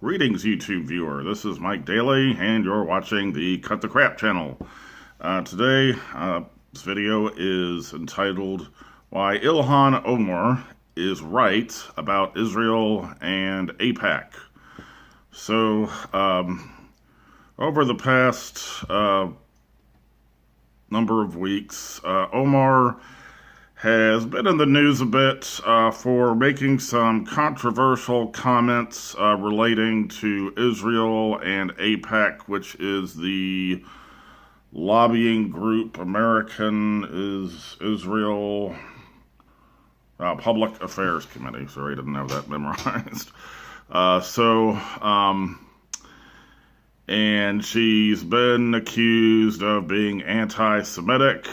Greetings, YouTube viewer. This is Mike Daly, and you're watching the Cut the Crap channel. Today, this video is entitled Why Ilhan Omar is Right About Israel and AIPAC. So, over the past number of weeks, Omar has been in the news a bit for making some controversial comments relating to Israel and AIPAC, which is the lobbying group Israel Public Affairs Committee. Sorry, I didn't have that memorized. And she's been accused of being anti-Semitic.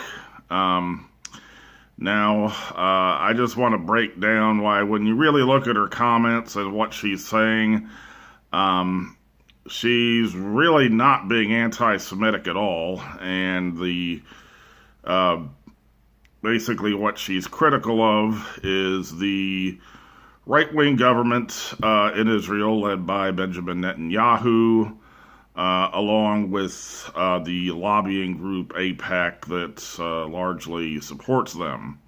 Now, I just want to break down why, when you really look at her comments and what she's saying, she's really not being anti-Semitic at all. And basically what she's critical of is the right-wing government in Israel, led by Benjamin Netanyahu, along with the lobbying group AIPAC that largely supports them.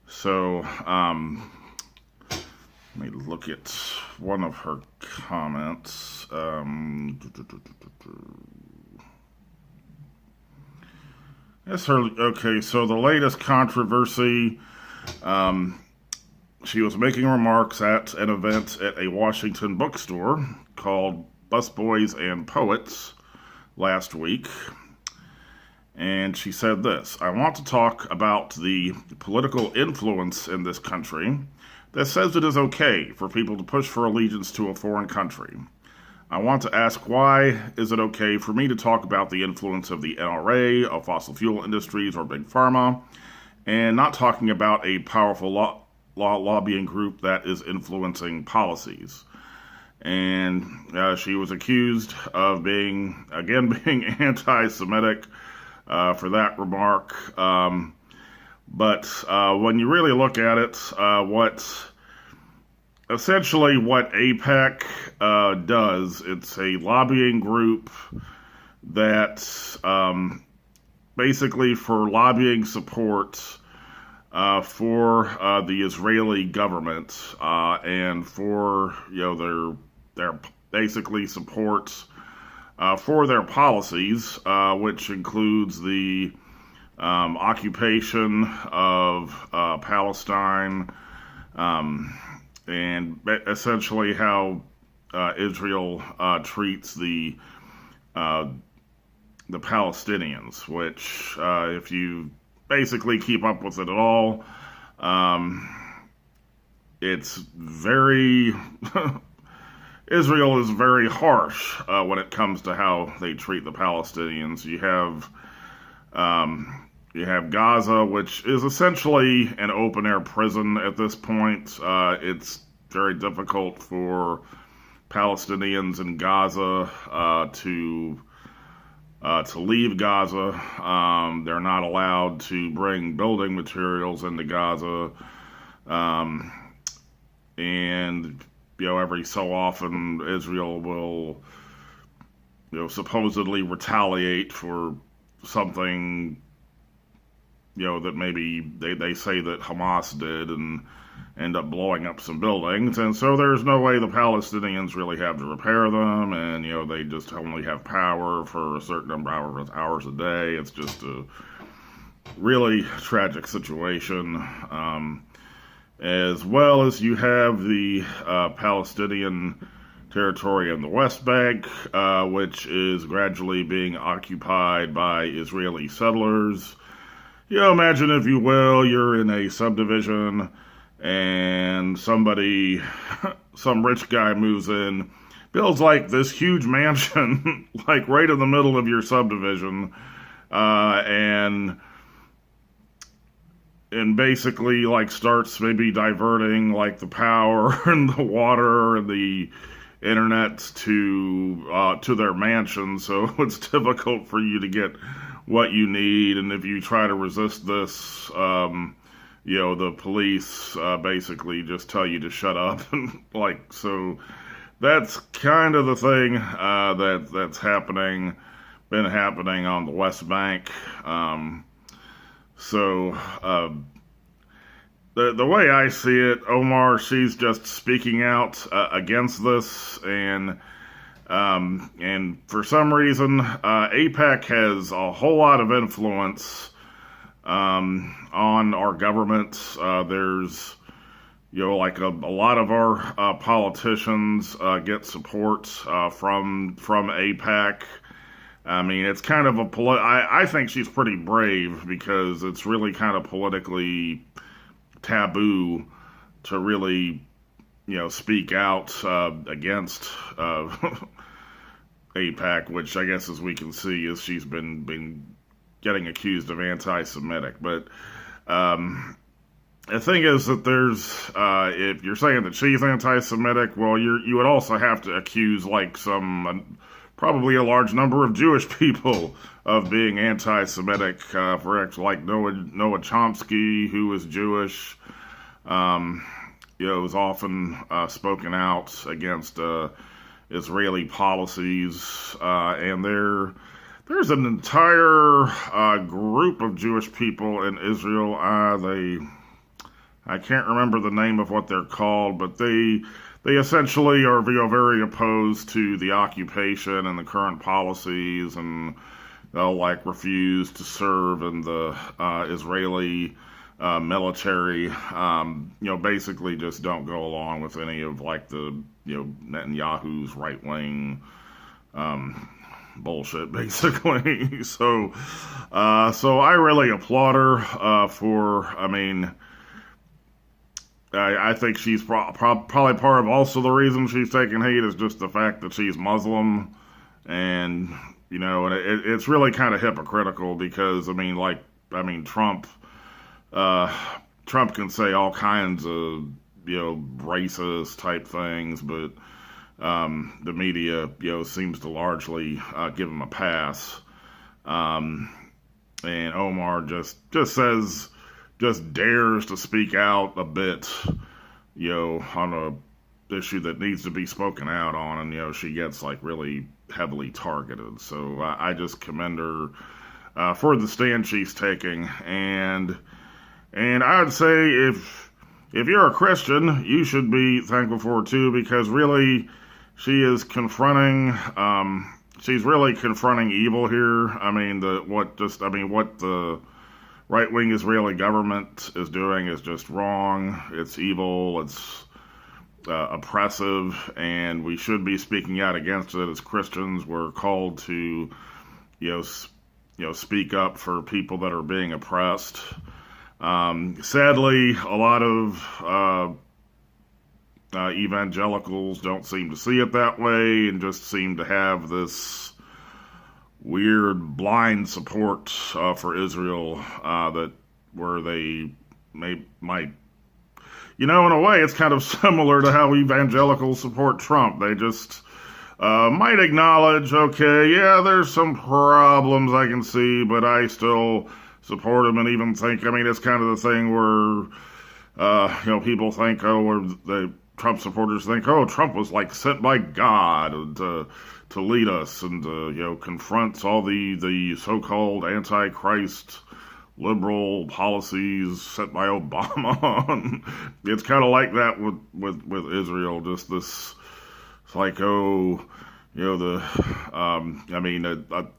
So, let me look at one of her comments. Okay, so the latest controversy, she was making remarks at an event at a Washington bookstore called Busboys and Poets last week, and she said this: I want to talk about the political influence in this country that says it is okay for people to push for allegiance to a foreign country. I want to ask, why is it okay for me to talk about the influence of the NRA, of fossil fuel industries, or Big Pharma, and not talking about a powerful lobbying group that is influencing policies? And she was accused of being anti-Semitic for that remark. But when you really look at it, what AIPAC does, it's a lobbying group that basically for lobbying support for the Israeli government and for their basically support for their policies, which includes the occupation of Palestine, and essentially how Israel treats the Palestinians, which if you basically keep up with it at all, it's very Israel is very harsh when it comes to how they treat the Palestinians. You have Gaza, which is essentially an open-air prison at this point. It's very difficult for Palestinians in Gaza to leave Gaza. They're not allowed to bring building materials into Gaza, and every so often Israel will, supposedly retaliate for something, that maybe they say that Hamas did and end up blowing up some buildings. And so there's no way the Palestinians really have to repair them, and, they just only have power for a certain number of hours a day. It's just a really tragic situation. As well as you have the Palestinian territory in the West Bank, which is gradually being occupied by Israeli settlers. Imagine, if you will, you're in a subdivision and some rich guy moves in, builds like this huge mansion, like right in the middle of your subdivision, and basically starts maybe diverting the power and the water and the internet to their mansion, so it's difficult for you to get what you need. And if you try to resist this, the police basically just tell you to shut up. So that's kind of the thing that's been happening on the West Bank. So the way I see it, Omar, she's just speaking out against this, and for some reason, AIPAC has a whole lot of influence on our government. There's, like a lot of our politicians get support from AIPAC. I mean, it's kind of I think she's pretty brave because it's really kind of politically taboo to really, speak out against AIPAC, which I guess, as we can see, is she's been getting accused of anti-Semitic. But the thing is that there's, if you're saying that she's anti-Semitic, well, you would also have to accuse like probably a large number of Jewish people of being anti-Semitic. For example, like Noah Chomsky, who is Jewish, is often spoken out against Israeli policies, and there's an entire group of Jewish people in Israel. I can't remember the name of what they're called, but they essentially are very opposed to the occupation and the current policies, and they'll refuse to serve in the Israeli military. Basically just don't go along with any of the Netanyahu's right wing bullshit, basically. So I really applaud her for. I think she's probably part of also the reason she's taking heat is just the fact that she's Muslim, and it's really kind of hypocritical because Trump can say all kinds of racist type things, but the media seems to largely give him a pass, and Omar just says. Just dares to speak out a bit, on a issue that needs to be spoken out on, and she gets really heavily targeted. So I just commend her for the stand she's taking, and I'd say if you're a Christian, you should be thankful for it too, because really she's really confronting evil here. What the right-wing Israeli government is doing is just wrong. It's evil. It's oppressive, and we should be speaking out against it as Christians. We're called to, speak up for people that are being oppressed. Sadly, a lot of evangelicals don't seem to see it that way, and just seem to have this weird blind support for Israel where they might in a way it's kind of similar to how evangelicals support Trump. They just might acknowledge, okay, yeah, there's some problems I can see, but I still support him, and even think, it's kind of the thing where people think, the Trump supporters think, Trump was sent by God to lead us and to confront all the so-called anti-Christ liberal policies set by Obama. It's kind of like that with Israel. Just this psycho. A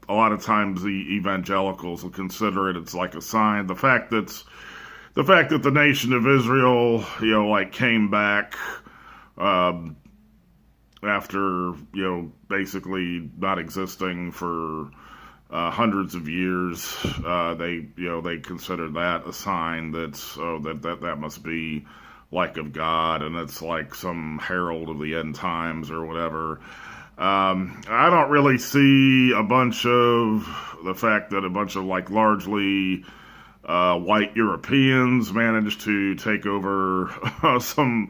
lot of times the evangelicals will consider it. It's like a sign. The fact that the nation of Israel, came back. After basically not existing for hundreds of years, they consider that a sign that must be of God, and it's some herald of the end times or whatever. I don't really see the fact that a bunch of largely white Europeans managed to take over some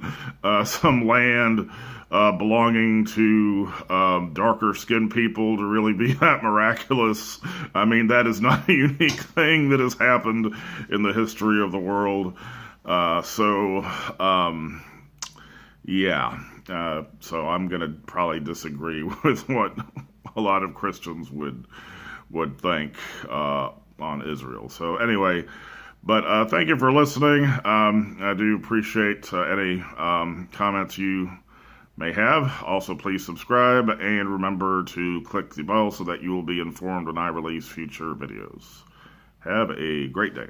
land belonging to darker skinned people to really be that miraculous. That is not a unique thing that has happened in the history of the world. Yeah. So I'm going to probably disagree with what a lot of Christians would think on Israel. So anyway, but thank you for listening. I do appreciate any comments you may have. Also, please subscribe and remember to click the bell so that you will be informed when I release future videos. Have a great day.